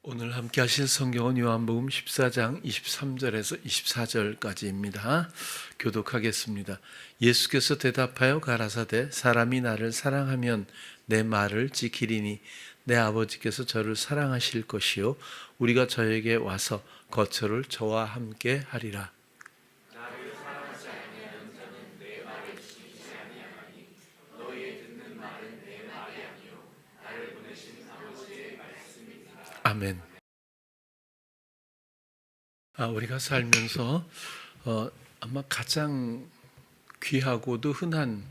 오늘 함께 하실 성경은 요한복음 14장 23절에서 24절까지입니다. 교독하겠습니다. 예수께서 대답하여 가라사대 사람이 나를 사랑하면 내 말을 지키리니 내 아버지께서 저를 사랑하실 것이요 우리가 저에게 와서 거처를 저와 함께 하리라. 아멘. 우리가 살면서 아마 가장 귀하고도 흔한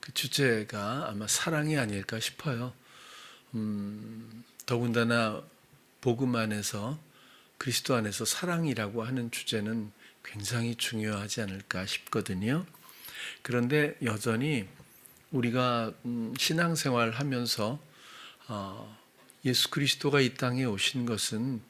그 주제가 아마 사랑이 아닐까 싶어요. 더군다나 복음 안에서 그리스도 안에서 사랑이라고 하는 주제는 굉장히 중요하지 않을까 싶거든요. 그런데 여전히 우리가 신앙생활 하면서 예수 그리스도가 이 땅에 오신 것은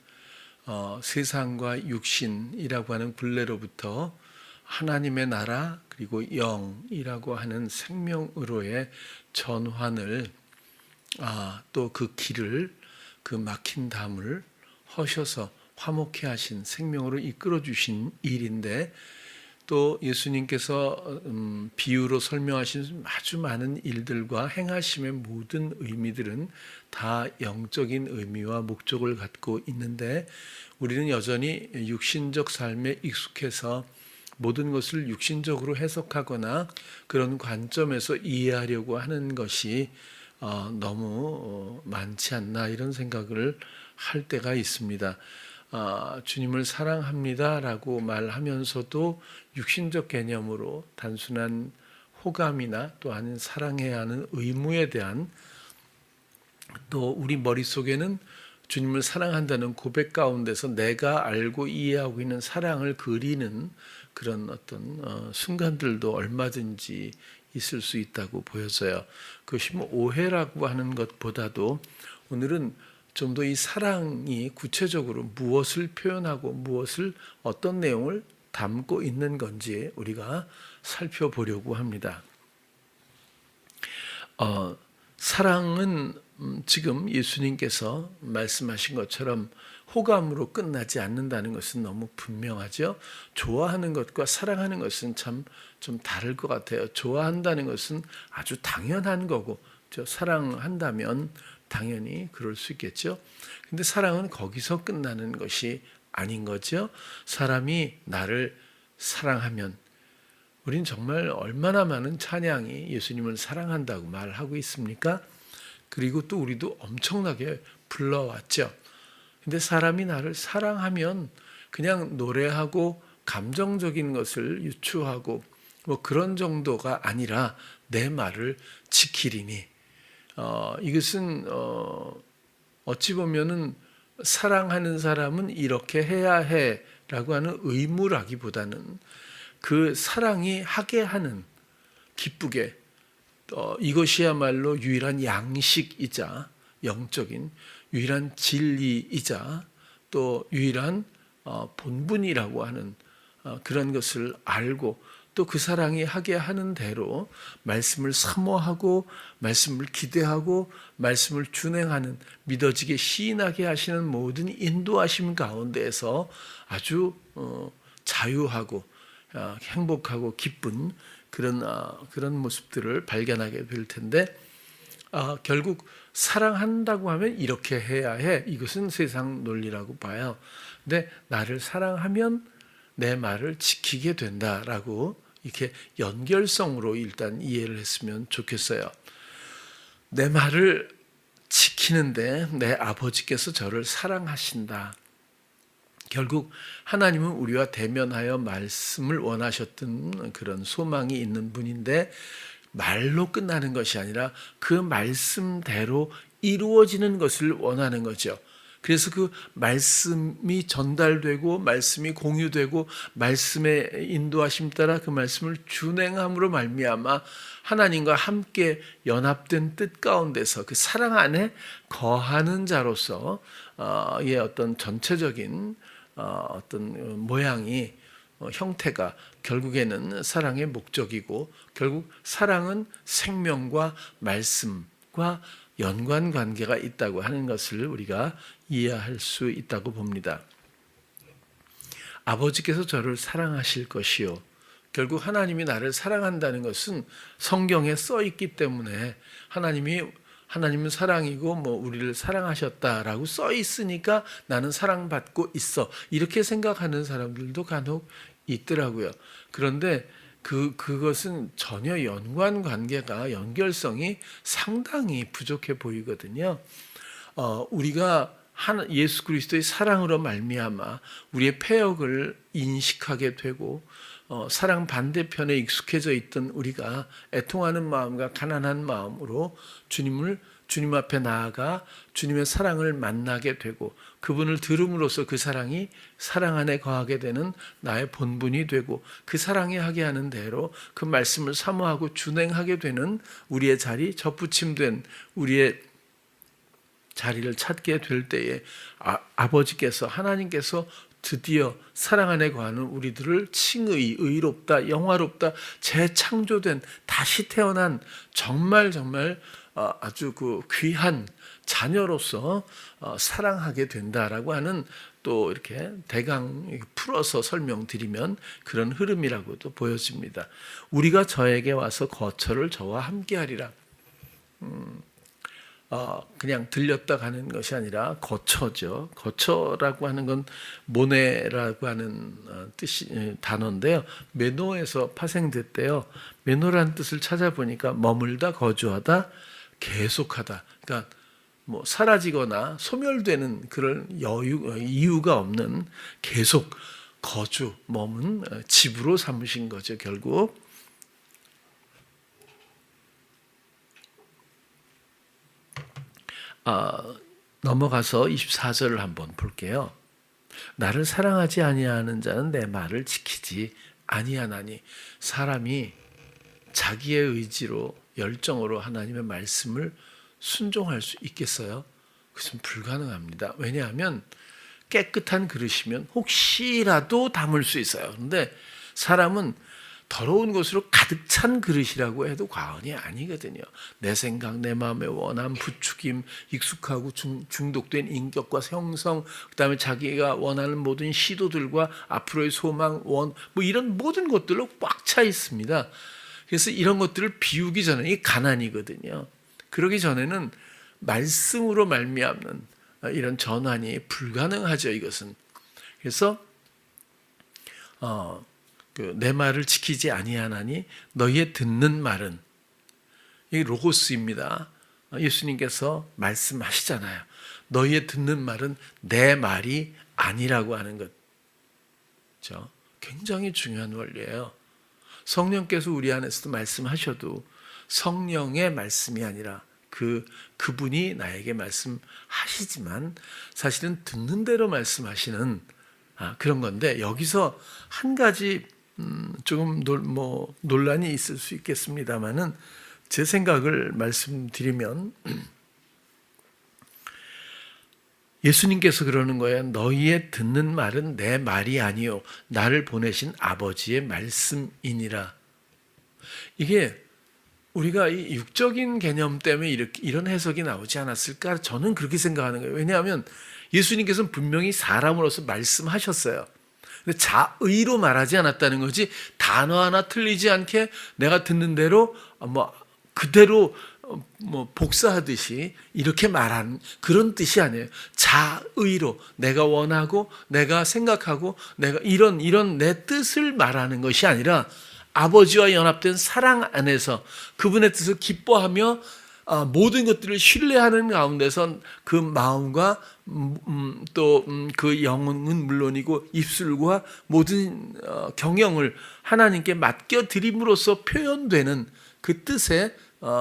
세상과 육신이라고 하는 굴레로부터 하나님의 나라 그리고 영이라고 하는 생명으로의 전환을 또 그 길을 그 막힌 담을 허셔서 화목해 하신 생명으로 이끌어 주신 일인데 또 예수님께서 비유로 설명하신 아주 많은 일들과 행하심의 모든 의미들은 다 영적인 의미와 목적을 갖고 있는데 우리는 여전히 육신적 삶에 익숙해서 모든 것을 육신적으로 해석하거나 그런 관점에서 이해하려고 하는 것이 너무 많지 않나 이런 생각을 할 때가 있습니다. 주님을 사랑합니다라고 말하면서도 육신적 개념으로 단순한 호감이나 또 아닌 사랑해야 하는 의무에 대한 또 우리 머릿속에는 주님을 사랑한다는 고백 가운데서 내가 알고 이해하고 있는 사랑을 그리는 그런 어떤 순간들도 얼마든지 있을 수 있다고 보여져요. 그것이 뭐 오해라고 하는 것보다도 오늘은 좀 더 이 사랑이 구체적으로 무엇을 표현하고 무엇을 어떤 내용을 담고 있는 건지 우리가 살펴보려고 합니다. 사랑은 지금 예수님께서 말씀하신 것처럼 호감으로 끝나지 않는다는 것은 너무 분명하죠. 좋아하는 것과 사랑하는 것은 참 좀 다를 것 같아요. 좋아한다는 것은 아주 당연한 거고 사랑한다면 당연히 그럴 수 있겠죠. 근데 사랑은 거기서 끝나는 것이 아닌 거죠. 사람이 나를 사랑하면 우린 정말 얼마나 많은 찬양이 예수님을 사랑한다고 말하고 있습니까? 그리고 또 우리도 엄청나게 불러왔죠. 근데 사람이 나를 사랑하면 그냥 노래하고 감정적인 것을 유추하고 뭐 그런 정도가 아니라 내 말을 지키리니 이것은 어찌 보면은 사랑하는 사람은 이렇게 해야 해라고 하는 의무라기보다는 그 사랑이 하게 하는 기쁘게 이것이야말로 유일한 양식이자 영적인 유일한 진리이자 또 유일한 본분이라고 하는 그런 것을 알고 또 그 사랑이 하게 하는 대로 말씀을 사모하고 말씀을 기대하고 말씀을 준행하는 믿어지게 시인하게 하시는 모든 인도하심 가운데에서 아주 자유하고 행복하고 기쁜 그런 모습들을 발견하게 될 텐데 결국 사랑한다고 하면 이렇게 해야 해. 이것은 세상 논리라고 봐요. 근데 나를 사랑하면 내 말을 지키게 된다라고 이렇게 연결성으로 일단 이해를 했으면 좋겠어요. 내 말을 지키는데 내 아버지께서 저를 사랑하신다. 결국 하나님은 우리와 대면하여 말씀을 원하셨던 그런 소망이 있는 분인데 말로 끝나는 것이 아니라 그 말씀대로 이루어지는 것을 원하는 거죠. 그래서 그 말씀이 전달되고 말씀이 공유되고 말씀의 인도하심 따라 그 말씀을 준행함으로 말미암아 하나님과 함께 연합된 뜻 가운데서 그 사랑 안에 거하는 자로서 의 어떤 전체적인 어떤 모양이 형태가 결국에는 사랑의 목적이고 결국 사랑은 생명과 말씀과 연관관계가 있다고 하는 것을 우리가 이해할 수 있다고 봅니다. 아버지께서 저를 사랑하실 것이요. 결국 하나님이 나를 사랑한다는 것은 성경에 써 있기 때문에 하나님은 사랑이고 우리를 사랑하셨다라고 써 있으니까 나는 사랑받고 있어. 이렇게 생각하는 사람들도 간혹 있더라고요. 그런데 그것은 전혀 연결성이 상당히 부족해 보이거든요. 우리가 예수 그리스도의 사랑으로 말미암아 우리의 패역을 인식하게 되고 사랑 반대편에 익숙해져 있던 우리가 애통하는 마음과 가난한 마음으로 주님 앞에 나아가 주님의 사랑을 만나게 되고 그분을 들음으로써 그 사랑이 사랑 안에 거하게 되는 나의 본분이 되고 그 사랑이 하게 하는 대로 그 말씀을 사모하고 준행하게 되는 우리의 자리, 접붙임된 우리의 자리를 찾게 될 때에 아버지께서 하나님께서 드디어 사랑 안에 거하는 우리들을 칭의, 의롭다, 영화롭다, 재창조된 다시 태어난 정말 아주 그 귀한 자녀로서 사랑하게 된다라고 하는 또 이렇게 대강 풀어서 설명드리면 그런 흐름이라고도 보여집니다. 우리가 저에게 와서 거처를 저와 함께하리라. 그냥 들렸다 가는 것이 아니라 거처죠. 거처라고 하는 건 모네라고 하는 단어인데요. 메노에서 파생됐대요. 메노라는 뜻을 찾아보니까 머물다, 거주하다, 계속하다. 그러니까 사라지거나 소멸되는 그런 이유가 없는 계속 거주, 머문, 집으로 삼으신 거죠. 결국. 넘어가서 24절을 한번 볼게요. 나를 사랑하지 아니하는 자는 내 말을 지키지 아니하나니. 사람이 자기의 의지로 열정으로 하나님의 말씀을 순종할 수 있겠어요? 그것은 불가능합니다. 왜냐하면 깨끗한 그릇이면 혹시라도 담을 수 있어요. 그런데 사람은 더러운 것으로 가득 찬 그릇이라고 해도 과언이 아니거든요. 내 생각, 내 마음의 원함, 부추김, 익숙하고 중독된 인격과 형성, 그다음에 자기가 원하는 모든 시도들과 앞으로의 소망, 이런 모든 것들로 꽉 차 있습니다. 그래서 이런 것들을 비우기 전에 이 가난이거든요. 그러기 전에는 말씀으로 말미암는 이런 전환이 불가능하죠. 이것은. 그래서 내 말을 지키지 아니하나니 너희의 듣는 말은, 이 로고스입니다. 예수님께서 말씀하시잖아요. 너희의 듣는 말은 내 말이 아니라고 하는 거죠. 굉장히 중요한 원리예요. 성령께서 우리 안에서도 말씀하셔도 성령의 말씀이 아니라 그분이 나에게 말씀하시지만 사실은 듣는 대로 말씀하시는 그런 건데, 여기서 한 가지 조금 논란이 있을 수 있겠습니다만은 제 생각을 말씀드리면, 예수님께서 그러는 거예요. 너희의 듣는 말은 내 말이 아니요 나를 보내신 아버지의 말씀이니라. 이게 우리가 이 육적인 개념 때문에 이런 해석이 나오지 않았을까? 저는 그렇게 생각하는 거예요. 왜냐하면 예수님께서는 분명히 사람으로서 말씀하셨어요. 근데 자의로 말하지 않았다는 거지, 단어 하나 틀리지 않게 내가 듣는 대로 그대로 복사하듯이 이렇게 말하는 그런 뜻이 아니에요. 자의로 내가 원하고 내가 생각하고 내가 이런 내 뜻을 말하는 것이 아니라 아버지와 연합된 사랑 안에서 그분의 뜻을 기뻐하며 모든 것들을 신뢰하는 가운데서 그 마음과 또 그 영은 물론이고 입술과 모든 경영을 하나님께 맡겨드림으로써 표현되는 그 뜻의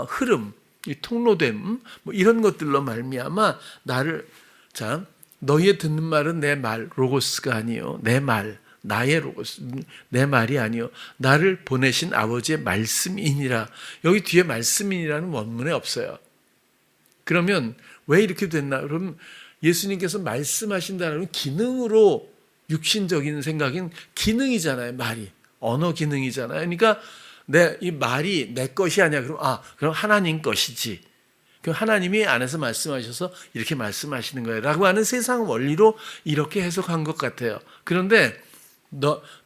흐름, 이 통로됨, 이런 것들로 말미암아 너희의 듣는 말은 내 말, 로고스가 아니요 내 말, 나의 로고스, 내 말이 아니요 나를 보내신 아버지의 말씀이니라. 여기 뒤에 말씀이니라는 원문에 없어요. 그러면 왜 이렇게 됐나? 그럼 예수님께서 말씀하신다는 기능으로, 육신적인 생각인 기능이잖아요. 말이 언어 기능이잖아요. 그러니까 이 말이 내 것이 아니야. 그럼 하나님 것이지. 그 하나님이 안에서 말씀하셔서 이렇게 말씀하시는 거예요 라고 하는 세상 원리로 이렇게 해석한 것 같아요. 그런데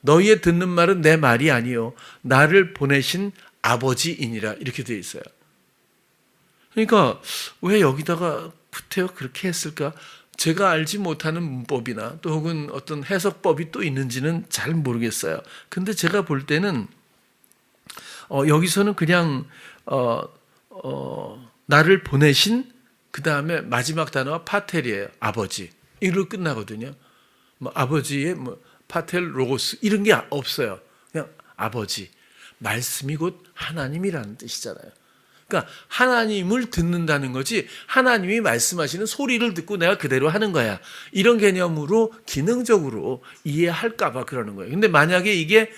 너희의 듣는 말은 내 말이 아니요 나를 보내신 아버지이니라 이렇게 되어 있어요. 그러니까 왜 여기다가 구태여 그렇게 했을까? 제가 알지 못하는 문법이나 또 혹은 어떤 해석법이 또 있는지는 잘 모르겠어요. 근데 제가 볼 때는 여기서는 그냥 나를 보내신 그 다음에 마지막 단어가 파텔이에요. 아버지. 이걸로 끝나거든요. 뭐 아버지의 뭐 파텔 로고스 이런 게 없어요. 그냥 아버지. 말씀이 곧 하나님이라는 뜻이잖아요. 그러니까 하나님을 듣는다는 거지 하나님이 말씀하시는 소리를 듣고 내가 그대로 하는 거야. 이런 개념으로 기능적으로 이해할까 봐 그러는 거예요. 근데 만약에 이게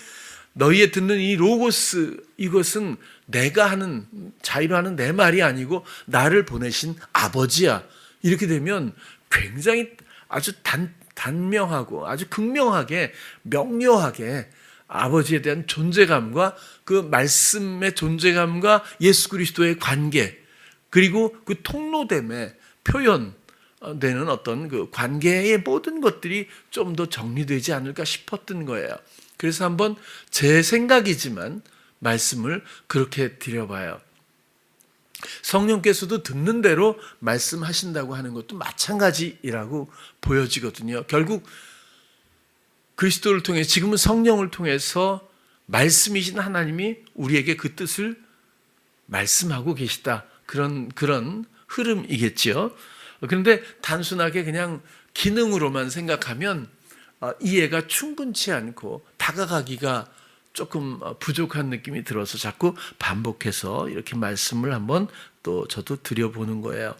너희의 듣는 이 로고스 이것은 내가 하는 자의로 하는 내 말이 아니고 나를 보내신 아버지야. 이렇게 되면 굉장히 아주 단명하고 아주 극명하게 명료하게 아버지에 대한 존재감과 그 말씀의 존재감과 예수 그리스도의 관계 그리고 그 통로됨에 표현되는 어떤 그 관계의 모든 것들이 좀 더 정리되지 않을까 싶었던 거예요. 그래서 한번 제 생각이지만 말씀을 그렇게 드려봐요. 성령께서도 듣는 대로 말씀하신다고 하는 것도 마찬가지라고 보여지거든요. 결국 그리스도를 통해 지금은 성령을 통해서 말씀이신 하나님이 우리에게 그 뜻을 말씀하고 계시다. 그런 흐름이겠죠. 그런데 단순하게 그냥 기능으로만 생각하면 이해가 충분치 않고 다가가기가 조금 부족한 느낌이 들어서 자꾸 반복해서 이렇게 말씀을 한번 또 저도 드려보는 거예요.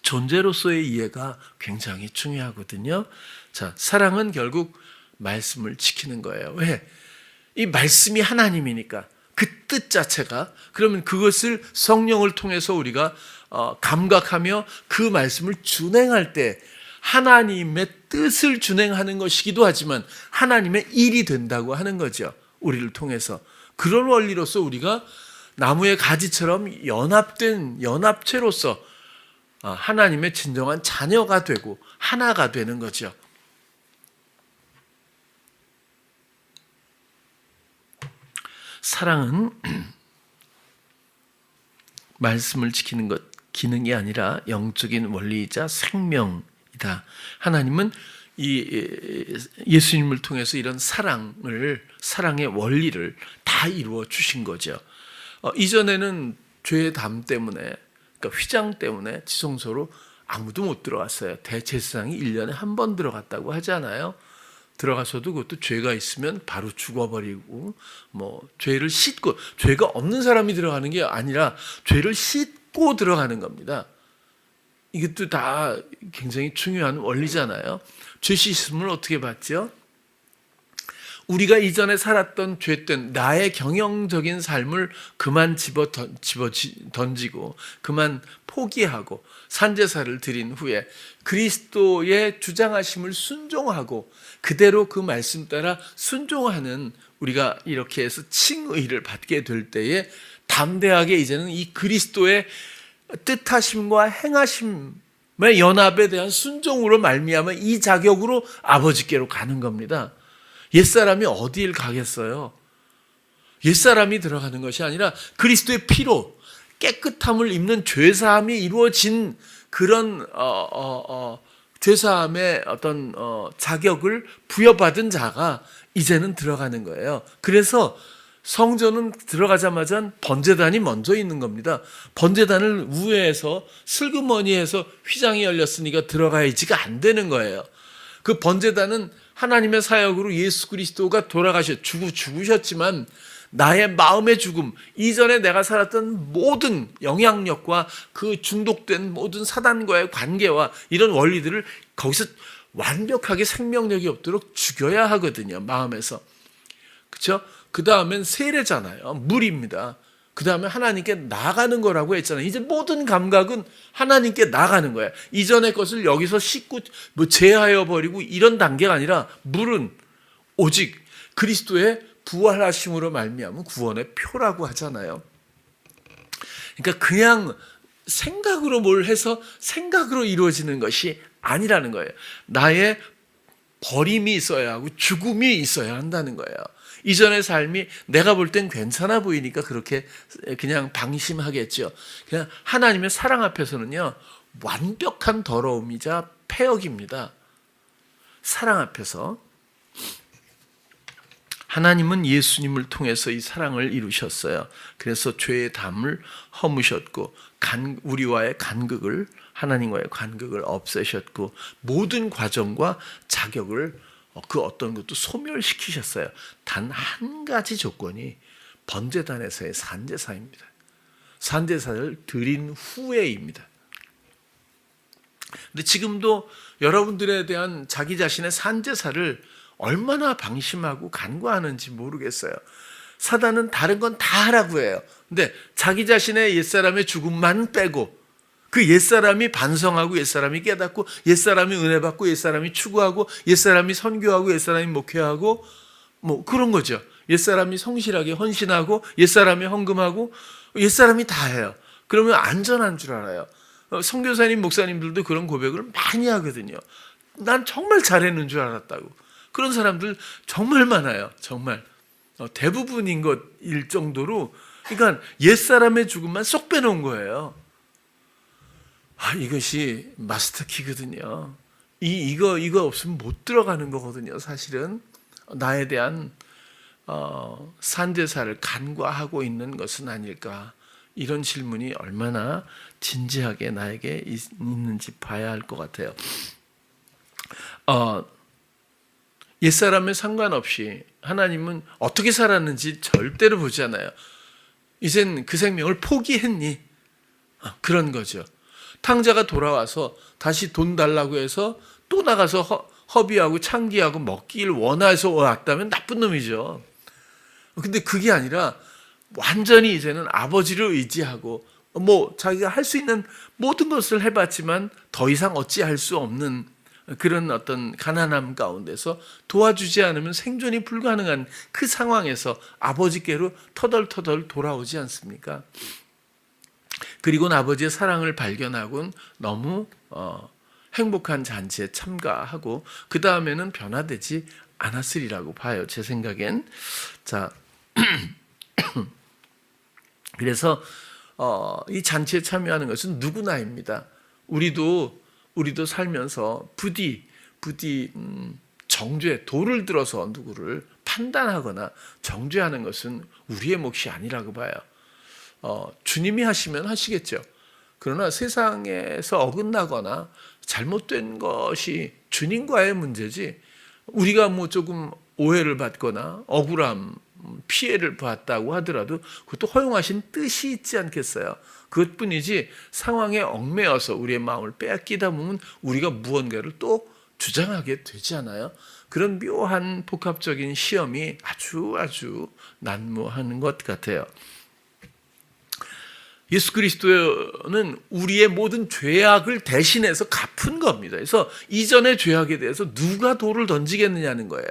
존재로서의 이해가 굉장히 중요하거든요. 자, 사랑은 결국 말씀을 지키는 거예요. 왜? 이 말씀이 하나님이니까 그 뜻 자체가 그러면 그것을 성령을 통해서 우리가 감각하며 그 말씀을 준행할 때 하나님의 뜻을 준행하는 것이기도 하지만 하나님의 일이 된다고 하는 거죠. 우리를 통해서. 그런 원리로서 우리가 나무의 가지처럼 연합된 연합체로서 하나님의 진정한 자녀가 되고 하나가 되는 거죠. 사랑은 말씀을 지키는 것 기능이 아니라 영적인 원리이자 생명이다. 하나님은 이 예수님을 통해서 이런 사랑의 원리를 다 이루어 주신 거죠. 이전에는 죄의 담 때문에 그러니까 휘장 때문에 지성소로 아무도 못 들어갔어요. 대제사장이 1년에 한 번 들어갔다고 하잖아요. 들어가서도 그것도 죄가 있으면 바로 죽어버리고 뭐 죄를 씻고 죄가 없는 사람이 들어가는 게 아니라 죄를 씻고 들어가는 겁니다. 이것도 다 굉장히 중요한 원리잖아요. 죄 씻음을 어떻게 받죠? 우리가 이전에 살았던 죄된 나의 경영적인 삶을 그만 집어 던지고 그만 포기하고 산제사를 드린 후에 그리스도의 주장하심을 순종하고 그대로 그 말씀 따라 순종하는 우리가 이렇게 해서 칭의를 받게 될 때에 담대하게 이제는 이 그리스도의 뜻하심과 행하심의 연합에 대한 순종으로 말미암아 이 자격으로 아버지께로 가는 겁니다. 옛사람이 어디를 가겠어요? 옛사람이 들어가는 것이 아니라 그리스도의 피로 깨끗함을 입는 죄사함이 이루어진 그런 죄사함의 어떤 자격을 부여받은 자가 이제는 들어가는 거예요. 그래서 성전은 들어가자마자 번제단이 먼저 있는 겁니다. 번제단을 우회해서 슬그머니에서 휘장이 열렸으니까 들어가야지가 안 되는 거예요. 그 번제단은 하나님의 사역으로 예수 그리스도가 죽으셨지만 나의 마음의 죽음, 이전에 내가 살았던 모든 영향력과 그 중독된 모든 사단과의 관계와 이런 원리들을 거기서 완벽하게 생명력이 없도록 죽여야 하거든요. 마음에서. 그렇죠? 그 다음엔 세례잖아요. 물입니다. 그 다음에 하나님께 나가는 거라고 했잖아요. 이제 모든 감각은 하나님께 나가는 거예요. 이전의 것을 여기서 씻고 제하여 버리고 이런 단계가 아니라 물은 오직 그리스도의 부활하심으로 말미암은 구원의 표라고 하잖아요. 그러니까 그냥 생각으로 뭘 해서 생각으로 이루어지는 것이 아니라는 거예요. 나의 버림이 있어야 하고 죽음이 있어야 한다는 거예요. 이전의 삶이 내가 볼 땐 괜찮아 보이니까 그렇게 그냥 방심하겠죠. 그냥 하나님의 사랑 앞에서는요, 완벽한 더러움이자 패역입니다. 사랑 앞에서. 하나님은 예수님을 통해서 이 사랑을 이루셨어요. 그래서 죄의 담을 허무셨고 우리와의 간극을, 하나님과의 간극을 없애셨고 모든 과정과 자격을 그 어떤 것도 소멸시키셨어요. 단 한 가지 조건이 번제단에서의 산제사입니다. 산제사를 드린 후에입니다. 근데 지금도 여러분들에 대한 자기 자신의 산제사를 얼마나 방심하고 간과하는지 모르겠어요. 사단은 다른 건 다 하라고 해요. 근데 자기 자신의 옛사람의 죽음만 빼고 그 옛사람이 반성하고 옛사람이 깨닫고 옛사람이 은혜 받고 옛사람이 추구하고 옛사람이 선교하고 옛사람이 목회하고 뭐 그런 거죠. 옛사람이 성실하게 헌신하고 옛사람이 헌금하고 옛사람이 다 해요. 그러면 안전한 줄 알아요. 선교사님, 목사님들도 그런 고백을 많이 하거든요. 난 정말 잘했는 줄 알았다고. 그런 사람들 정말 많아요. 정말 대부분인 것일 정도로. 그러니까 옛사람의 죽음만 쏙 빼놓은 거예요. 이것이 마스터키거든요. 이거 없으면 못 들어가는 거거든요. 사실은 나에 대한 산제사를 간과하고 있는 것은 아닐까. 이런 질문이 얼마나 진지하게 나에게 있는지 봐야 할 것 같아요. 옛사람에 상관없이 하나님은 어떻게 살았는지 절대로 보지 않아요. 이젠 그 생명을 포기했니? 그런 거죠. 탕자가 돌아와서 다시 돈 달라고 해서 또 나가서 허비하고 창기하고 먹기를 원해서 왔다면 나쁜 놈이죠. 근데 그게 아니라 완전히 이제는 아버지를 의지하고 자기가 할 수 있는 모든 것을 해봤지만 더 이상 어찌할 수 없는 그런 어떤 가난함 가운데서 도와주지 않으면 생존이 불가능한 그 상황에서 아버지께로 터덜터덜 돌아오지 않습니까? 그리고 아버지의 사랑을 발견하고는 너무 행복한 잔치에 참가하고 그 다음에는 변화되지 않았으리라고 봐요. 제 생각엔. 자, 그래서 이 잔치에 참여하는 것은 누구나입니다. 우리도 살면서 부디 정죄, 도를 들어서 누구를 판단하거나 정죄하는 것은 우리의 몫이 아니라고 봐요. 주님이 하시면 하시겠죠. 그러나 세상에서 어긋나거나 잘못된 것이 주님과의 문제지 우리가 조금 오해를 받거나 억울함, 피해를 봤다고 하더라도 그것도 허용하신 뜻이 있지 않겠어요. 그것뿐이지 상황에 얽매여서 우리의 마음을 빼앗기다 보면 우리가 무언가를 또 주장하게 되지 않아요? 그런 묘한 복합적인 시험이 아주 난무하는 것 같아요. 예수 그리스도는 우리의 모든 죄악을 대신해서 갚은 겁니다. 그래서 이전의 죄악에 대해서 누가 돌을 던지겠느냐는 거예요.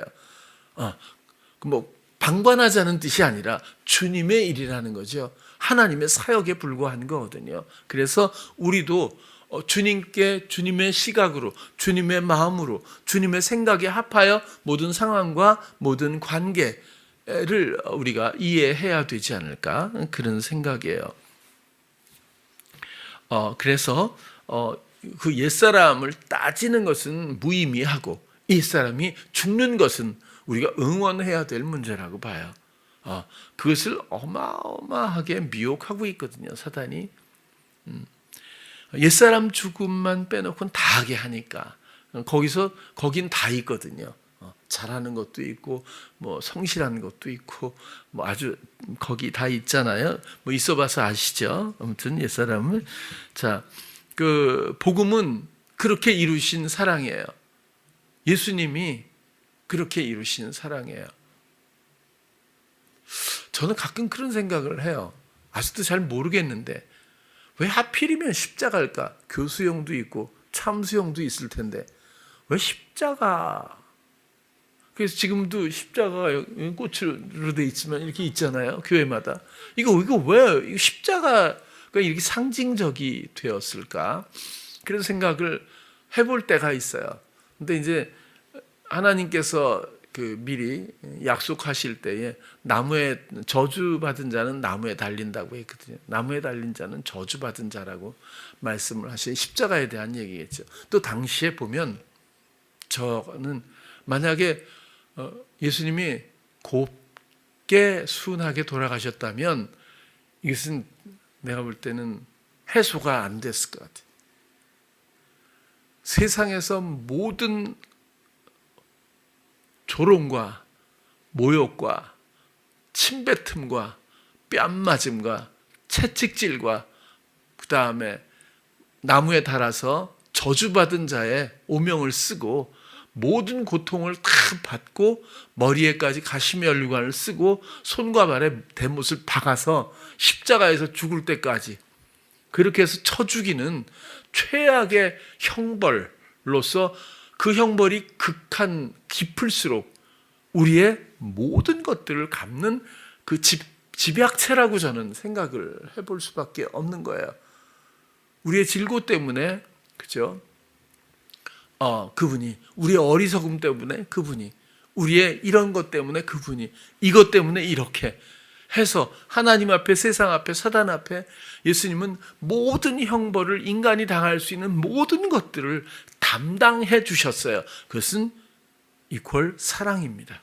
방관하자는 뜻이 아니라 주님의 일이라는 거죠. 하나님의 사역에 불과한 거거든요. 그래서 우리도 주님께 주님의 시각으로, 주님의 마음으로, 주님의 생각에 합하여 모든 상황과 모든 관계를 우리가 이해해야 되지 않을까 그런 생각이에요. 그래서 그 옛사람을 따지는 것은 무의미하고 옛사람이 죽는 것은 우리가 응원해야 될 문제라고 봐요. 그것을 어마어마하게 미혹하고 있거든요, 사단이. 옛사람 죽음만 빼놓고는 다 하게 하니까 거긴 다 있거든요. 잘하는 것도 있고 성실한 것도 있고 아주 거기 다 있잖아요. 있어봐서 아시죠? 아무튼 옛사람을. 자, 그 복음은 그렇게 이루신 사랑이에요. 예수님이 그렇게 이루신 사랑이에요. 저는 가끔 그런 생각을 해요. 아직도 잘 모르겠는데 왜 하필이면 십자가일까? 교수형도 있고 참수형도 있을 텐데 왜 십자가? 그래서 지금도 십자가가 꽃으로 돼 있지만 이렇게 있잖아요. 교회마다. 이거 왜 십자가 그러니까 이렇게 상징적이 되었을까? 그런 생각을 해볼 때가 있어요. 근데 이제 하나님께서 미리 약속하실 때에 나무에 저주받은 자는 나무에 달린다고 했거든요. 나무에 달린 자는 저주받은 자라고 말씀을 하신 십자가에 대한 얘기겠죠. 또 당시에 보면 저는 만약에 예수님이 곱게 순하게 돌아가셨다면 이것은 내가 볼 때는 해소가 안 됐을 것 같아요. 세상에서 모든 조롱과 모욕과 침뱉음과 뺨맞음과 채찍질과 그 다음에 나무에 달아서 저주받은 자의 오명을 쓰고 모든 고통을 다 받고 머리에까지 가시면류관을 쓰고 손과 발에 대못을 박아서 십자가에서 죽을 때까지 그렇게 해서 쳐 죽이는 최악의 형벌로서 그 형벌이 극한 깊을수록 우리의 모든 것들을 갚는 그 집약체라고 저는 생각을 해볼 수밖에 없는 거예요. 우리의 질고 때문에, 그죠? 그분이, 우리의 어리석음 때문에 그분이, 우리의 이런 것 때문에 그분이, 이것 때문에 이렇게 해서 하나님 앞에, 세상 앞에, 사단 앞에 예수님은 모든 형벌을, 인간이 당할 수 있는 모든 것들을 담당해 주셨어요. 그것은 이퀄 사랑입니다.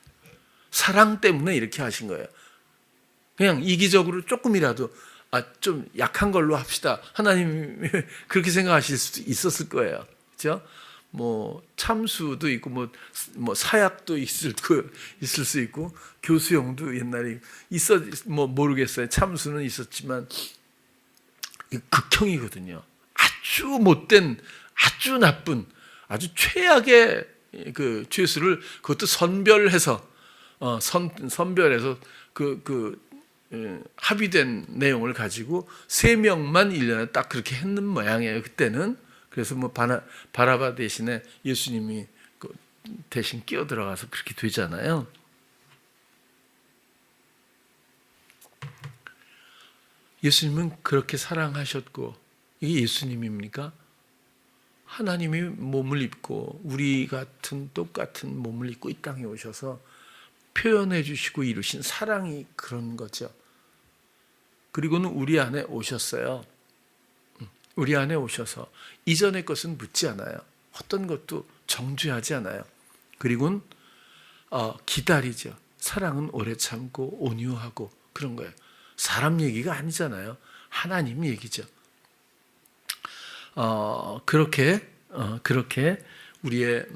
사랑 때문에 이렇게 하신 거예요. 그냥 이기적으로 조금이라도 좀 약한 걸로 합시다. 하나님이 그렇게 생각하실 수도 있었을 거예요. 그렇죠? 뭐 참수도 있고 뭐 사약도 있을 수 있고 교수형도 옛날에 모르겠어요. 참수는 있었지만 극형이거든요. 아주 못된, 아주 나쁜, 아주 최악의 그 죄수를 그것도 선별해서 선별해서 합의된 내용을 가지고 3명만 1년에 딱 그렇게 했는 모양이에요. 그때는. 그래서 바라바 대신에 예수님이 대신 끼어 들어가서 그렇게 되잖아요. 예수님은 그렇게 사랑하셨고, 이게 예수님입니까? 하나님이 몸을 입고 우리 같은 똑같은 몸을 입고 이 땅에 오셔서 표현해 주시고 이루신 사랑이 그런 거죠. 그리고는 우리 안에 오셨어요. 우리 안에 오셔서 이전의 것은 묻지 않아요. 어떤 것도 정죄하지 않아요. 그리고는 기다리죠. 사랑은 오래 참고 온유하고 그런 거예요. 사람 얘기가 아니잖아요. 하나님 얘기죠. 그렇게 우리의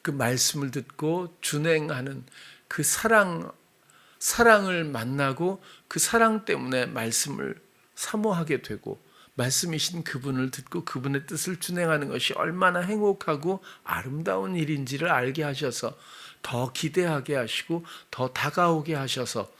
그 말씀을 듣고 준행하는 그 사랑을 만나고 그 사랑 때문에 말씀을 사모하게 되고 말씀이신 그분을 듣고 그분의 뜻을 준행하는 것이 얼마나 행복하고 아름다운 일인지를 알게 하셔서 더 기대하게 하시고 더 다가오게 하셔서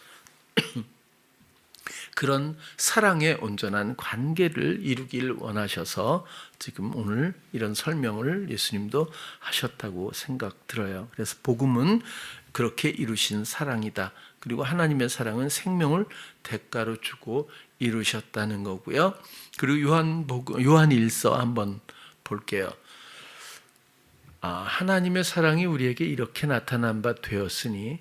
그런 사랑의 온전한 관계를 이루길 원하셔서 지금 오늘 이런 설명을 예수님도 하셨다고 생각 들어요. 그래서 복음은 그렇게 이루신 사랑이다. 그리고 하나님의 사랑은 생명을 대가로 주고 이루셨다는 거고요. 그리고 요한일서 한번 볼게요. 하나님의 사랑이 우리에게 이렇게 나타난 바 되었으니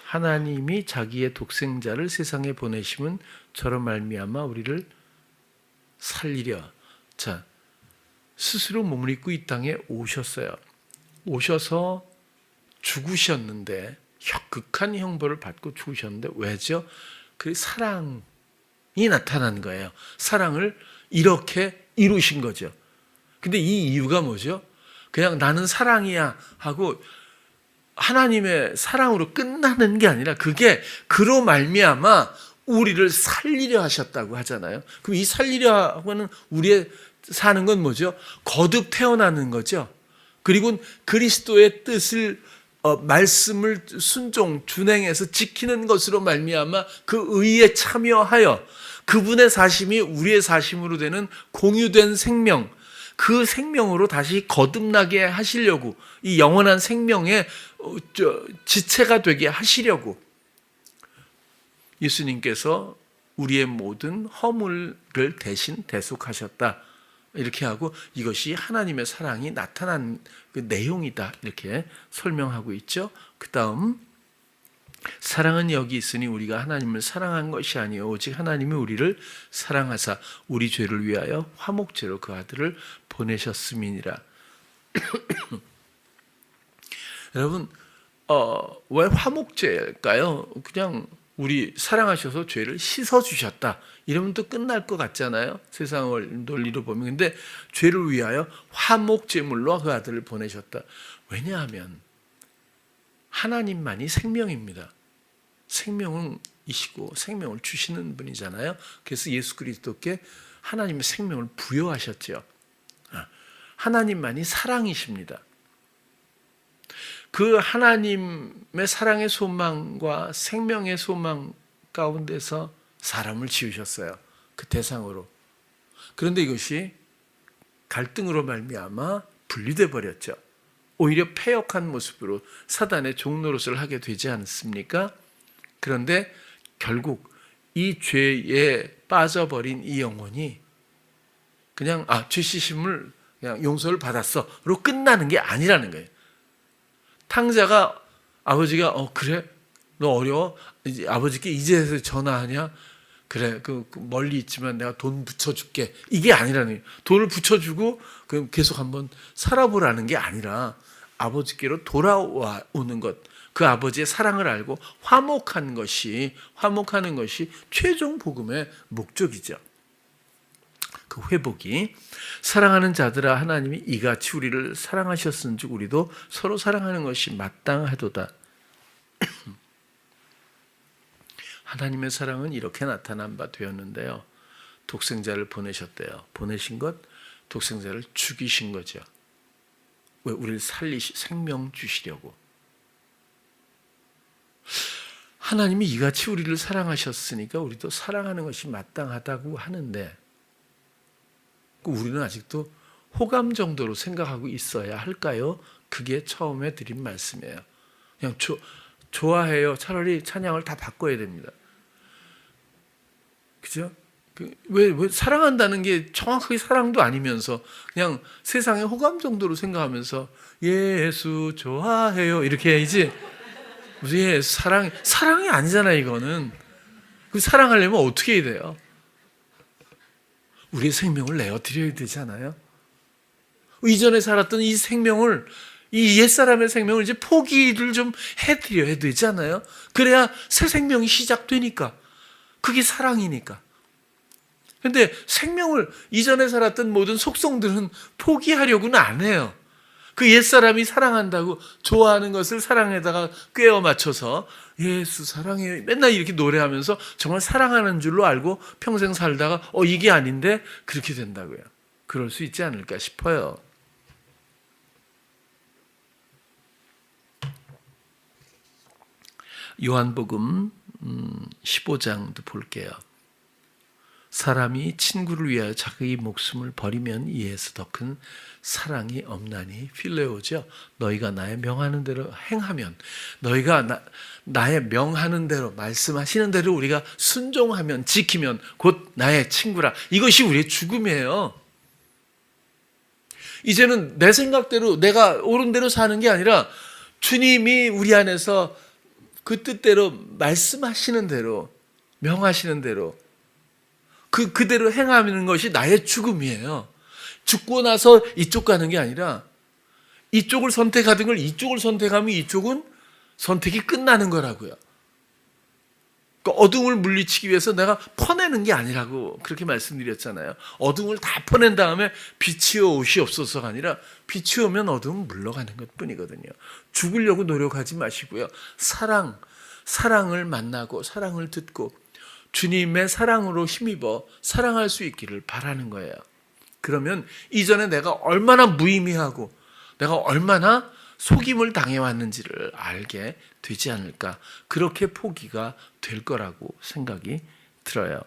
하나님이 자기의 독생자를 세상에 보내심은 저로 말미암아 우리를 살리려. 자, 스스로 몸을 입고 이 땅에 오셨어요. 오셔서 죽으셨는데 극한 형벌을 받고 죽으셨는데 왜죠? 그 사랑이 나타난 거예요. 사랑을 이렇게 이루신 거죠. 근데 이 이유가 뭐죠? 그냥 나는 사랑이야 하고 하나님의 사랑으로 끝나는 게 아니라 그게 그로 말미암아 우리를 살리려 하셨다고 하잖아요. 그럼 이 살리려 하고는 우리의 사는 건 뭐죠? 거듭 태어나는 거죠. 그리고 그리스도의 뜻을 말씀을 준행해서 지키는 것으로 말미암아 그 의에 참여하여 그분의 사심이 우리의 사심으로 되는 공유된 생명, 그 생명으로 다시 거듭나게 하시려고 이 영원한 생명의 지체가 되게 하시려고 예수님께서 우리의 모든 허물을 대신 대속하셨다. 이렇게 하고 이것이 하나님의 사랑이 나타난 그 내용이다. 이렇게 설명하고 있죠. 그 다음 사랑은 여기 있으니 우리가 하나님을 사랑한 것이 아니요 오직 하나님이 우리를 사랑하사 우리 죄를 위하여 화목제로 그 아들을 보내셨음이니라. 여러분 왜 화목제일까요? 그냥 우리 사랑하셔서 죄를 씻어주셨다 이러면 또 끝날 것 같잖아요. 세상을 논리로 보면. 근데 죄를 위하여 화목제물로 그 아들을 보내셨다. 왜냐하면 하나님만이 생명입니다. 생명이시고 생명을 주시는 분이잖아요. 그래서 예수 그리스도께 하나님의 생명을 부여하셨죠. 하나님만이 사랑이십니다. 그 하나님의 사랑의 소망과 생명의 소망 가운데서 사람을 지으셨어요. 그 대상으로. 그런데 이것이 갈등으로 말미암아 분리돼 버렸죠. 오히려 패역한 모습으로 사단의 종노릇을 하게 되지 않습니까? 그런데 결국 이 죄에 빠져버린 이 영혼이 그냥 죄 씻음을 그냥 용서를 받았어로 끝나는 게 아니라는 거예요. 탕자가 아버지가 그래 너 어려워 이제 아버지께 이제서 전화하냐 그래 그 멀리 있지만 내가 돈 붙여줄게 이게 아니라는 거예요. 돈을 붙여주고 그럼 계속 한번 살아보라는 게 아니라 아버지께로 돌아오는 것, 그 아버지의 사랑을 알고 화목하는 것이 최종 복음의 목적이죠. 그 회복이 사랑하는 자들아 하나님이 이같이 우리를 사랑하셨은즉 우리도 서로 사랑하는 것이 마땅하도다. 하나님의 사랑은 이렇게 나타난 바 되었는데요. 독생자를 보내셨대요. 보내신 것 독생자를 죽이신 거죠. 왜? 우리를 생명 주시려고. 하나님이 이같이 우리를 사랑하셨으니까 우리도 사랑하는 것이 마땅하다고 하는데 우리는 아직도 호감 정도로 생각하고 있어야 할까요? 그게 처음에 드린 말씀이에요. 그냥 좋아해요. 차라리 찬양을 다 바꿔야 됩니다. 그죠? 왜 사랑한다는 게 정확하게 사랑도 아니면서 그냥 세상의 호감 정도로 생각하면서 예수 좋아해요 이렇게 해야지. 무슨 사랑이 아니잖아요. 이거는 그 사랑하려면 어떻게 해야 돼요? 우리의 생명을 내어드려야 되잖아요. 이전에 살았던 이 생명을 이 옛사람의 생명을 이제 포기를 좀 해드려야 되잖아요. 그래야 새 생명이 시작되니까. 그게 사랑이니까. 근데 생명을 이전에 살았던 모든 속성들은 포기하려고는 안 해요. 그 옛사람이 사랑한다고 좋아하는 것을 사랑에다가 꿰어 맞춰서 예수 사랑해요 맨날 이렇게 노래하면서 정말 사랑하는 줄로 알고 평생 살다가 이게 아닌데 그렇게 된다고요. 그럴 수 있지 않을까 싶어요. 요한복음 15장도 볼게요. 사람이 친구를 위하여 자기 목숨을 버리면 이에서 더 큰 사랑이 없나니. 필레오죠. 너희가 나의 명하는 대로 행하면, 너희가 나의 명하는 대로 말씀하시는 대로 우리가 순종하면, 지키면 곧 나의 친구라. 이것이 우리의 죽음이에요. 이제는 내 생각대로 내가 옳은 대로 사는 게 아니라 주님이 우리 안에서 그 뜻대로 말씀하시는 대로, 명하시는 대로 그대로 행하는 것이 나의 죽음이에요. 죽고 나서 이쪽 가는 게 아니라 이쪽을 선택하던 걸 이쪽을 선택하면 이쪽은 선택이 끝나는 거라고요. 그러니까 어둠을 물리치기 위해서 내가 퍼내는 게 아니라고 그렇게 말씀드렸잖아요. 어둠을 다 퍼낸 다음에 빛이여 오시옵소서가 아니라 빛이 오면 어둠은 물러가는 것뿐이거든요. 죽으려고 노력하지 마시고요. 사랑을 만나고 사랑을 듣고 주님의 사랑으로 힘입어 사랑할 수 있기를 바라는 거예요. 그러면 이전에 내가 얼마나 무의미하고 내가 얼마나 속임을 당해왔는지를 알게 되지 않을까. 그렇게 포기가 될 거라고 생각이 들어요.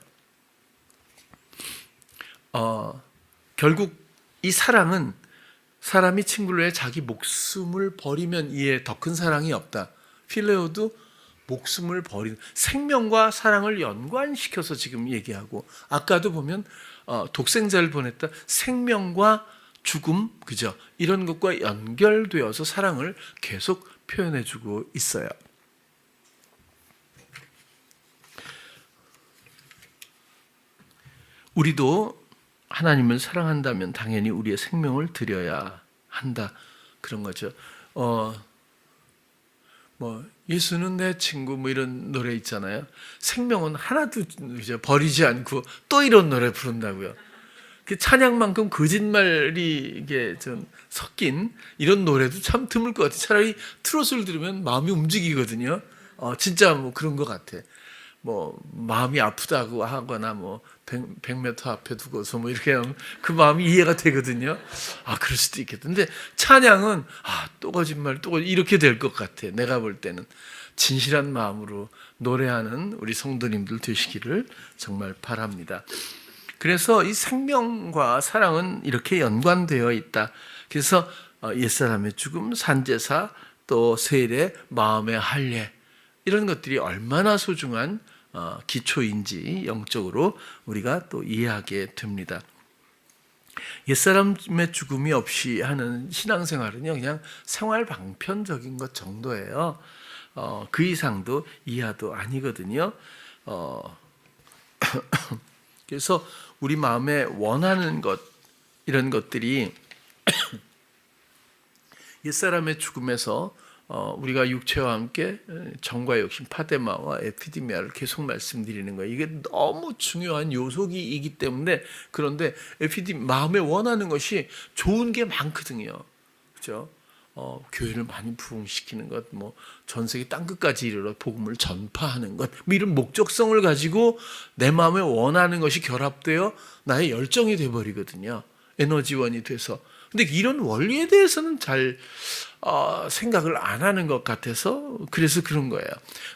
결국 이 사랑은 사람이 친구를 위해 자기 목숨을 버리면 이에 더 큰 사랑이 없다. 필레오도 목숨을 버리는, 생명과 사랑을 연관시켜서 지금 얘기하고, 아까도 보면 독생자를 보냈다, 생명과 죽음, 그죠? 이런 것과 연결되어서 사랑을 계속 표현해주고 있어요. 우리도 하나님을 사랑한다면 당연히 우리의 생명을 드려야 한다, 그런 거죠. 예수는 내 친구, 뭐 이런 노래 있잖아요. 생명은 하나도 버리지 않고 또 이런 노래 부른다고요. 그 찬양만큼 거짓말이 이게 좀 섞인 이런 노래도 참 드물 것 같아요. 차라리 트로트를 들으면 마음이 움직이거든요. 진짜 뭐 그런 것 같아. 뭐 마음이 아프다고 하거나 뭐 100m 앞에 두고서 뭐 이렇게 하면 그 마음이 이해가 되거든요. 그럴 수도 있겠다. 근데 찬양은 또 거짓말, 또 이렇게 될 것 같아. 내가 볼 때는 진실한 마음으로 노래하는 우리 성도님들 되시기를 정말 바랍니다. 그래서 이 생명과 사랑은 이렇게 연관되어 있다. 그래서 옛사람의 죽음, 산제사, 또 세례, 마음의 할례, 이런 것들이 얼마나 소중한 기초인지 영적으로 우리가 또 이해하게 됩니다. 옛사람의 죽음이 없이 하는 신앙생활은요, 그냥 생활 방편적인 것 정도예요. 그 이상도 이하도 아니거든요. 그래서 우리 마음에 원하는 것, 이런 것들이 옛사람의 죽음에서 우리가 육체와 함께 정과 욕심, 파데마와 에피디미아를 계속 말씀드리는 거예요. 이게 너무 중요한 요소이기 때문에. 그런데 마음에 원하는 것이 좋은 게 많거든요. 그렇죠? 교회를 많이 부흥시키는 것, 뭐 전 세계 땅끝까지 이르러 복음을 전파하는 것, 뭐 이런 목적성을 가지고 내 마음에 원하는 것이 결합되어 나의 열정이 돼버리거든요. 에너지원이 돼서. 근데 이런 원리에 대해서는 잘 생각을 안 하는 것 같아서, 그래서 그런 거예요.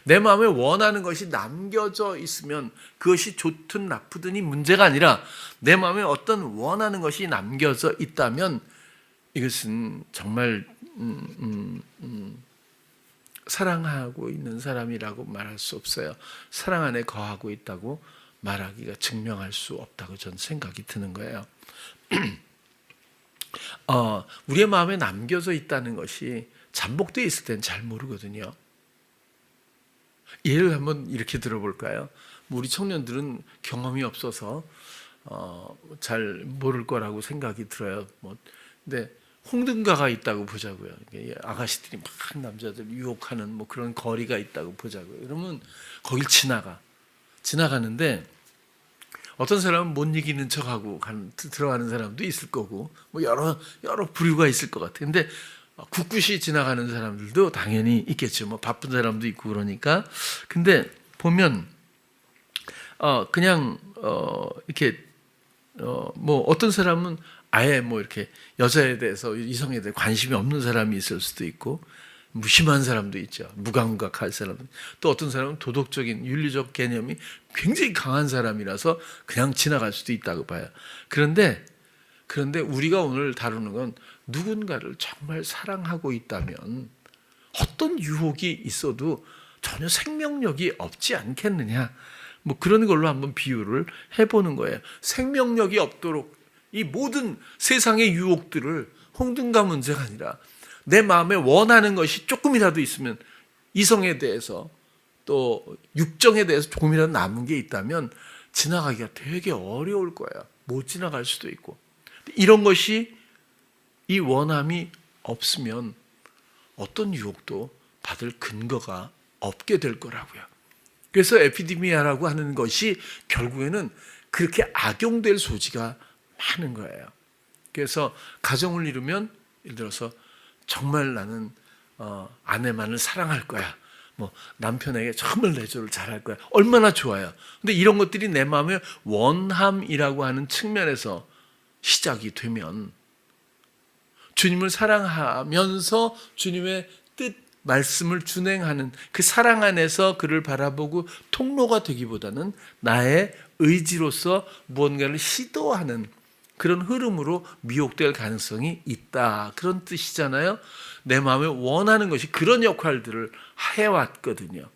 내 마음에 원하는 것이 남겨져 있으면 그것이 좋든 나쁘든이 문제가 아니라, 내 마음에 어떤 원하는 것이 남겨져 있다면 이것은 정말 사랑하고 있는 사람이라고 말할 수 없어요. 사랑 안에 거하고 있다고 말하기가, 증명할 수 없다고 저는 생각이 드는 거예요. 우리의 마음에 남겨져 있다는 것이 잠복되어 있을 땐 잘 모르거든요. 예를 한번 이렇게 들어볼까요? 우리 청년들은 경험이 없어서 잘 모를 거라고 생각이 들어요. 근데 홍등가가 있다고 보자고요. 아가씨들이 막 남자들 유혹하는 뭐 그런 거리가 있다고 보자고요. 그러면 거길 지나가는데 어떤 사람은 못 이기는 척하고 들어가는 사람도 있을 거고, 뭐 여러 부류가 있을 것 같아요. 근데 굳굳이 지나가는 사람들도 당연히 있겠죠. 뭐 바쁜 사람도 있고 그러니까. 근데 보면 그냥 이렇게 뭐 어떤 사람은 아예 뭐 이렇게 여자에 대해서, 이성에 대해 관심이 없는 사람이 있을 수도 있고, 무심한 사람도 있죠. 무감각할 사람은. 또 어떤 사람은 도덕적인, 윤리적 개념이 굉장히 강한 사람이라서 그냥 지나갈 수도 있다고 봐요. 그런데 우리가 오늘 다루는 건 누군가를 정말 사랑하고 있다면 어떤 유혹이 있어도 전혀 생명력이 없지 않겠느냐, 뭐 그런 걸로 한번 비유를 해보는 거예요. 생명력이 없도록 이 모든 세상의 유혹들을, 홍등가 문제가 아니라 내 마음에 원하는 것이 조금이라도 있으면, 이성에 대해서 또 육정에 대해서 조금이라도 남은 게 있다면 지나가기가 되게 어려울 거예요. 못 지나갈 수도 있고. 이런 것이, 이 원함이 없으면 어떤 유혹도 받을 근거가 없게 될 거라고요. 그래서 에피디미아라고 하는 것이 결국에는 그렇게 악용될 소지가 많은 거예요. 그래서 가정을 이루면, 예를 들어서 정말 나는 아내만을 사랑할 거야, 뭐 남편에게 정말 내조를 잘할 거야, 얼마나 좋아요. 근데 이런 것들이 내 마음의 원함이라고 하는 측면에서 시작이 되면, 주님을 사랑하면서 주님의 뜻, 말씀을 준행하는 그 사랑 안에서 그를 바라보고 통로가 되기보다는 나의 의지로서 무언가를 시도하는 그런 흐름으로 미혹될 가능성이 있다, 그런 뜻이잖아요. 내 마음에 원하는 것이 그런 역할들을 해왔거든요.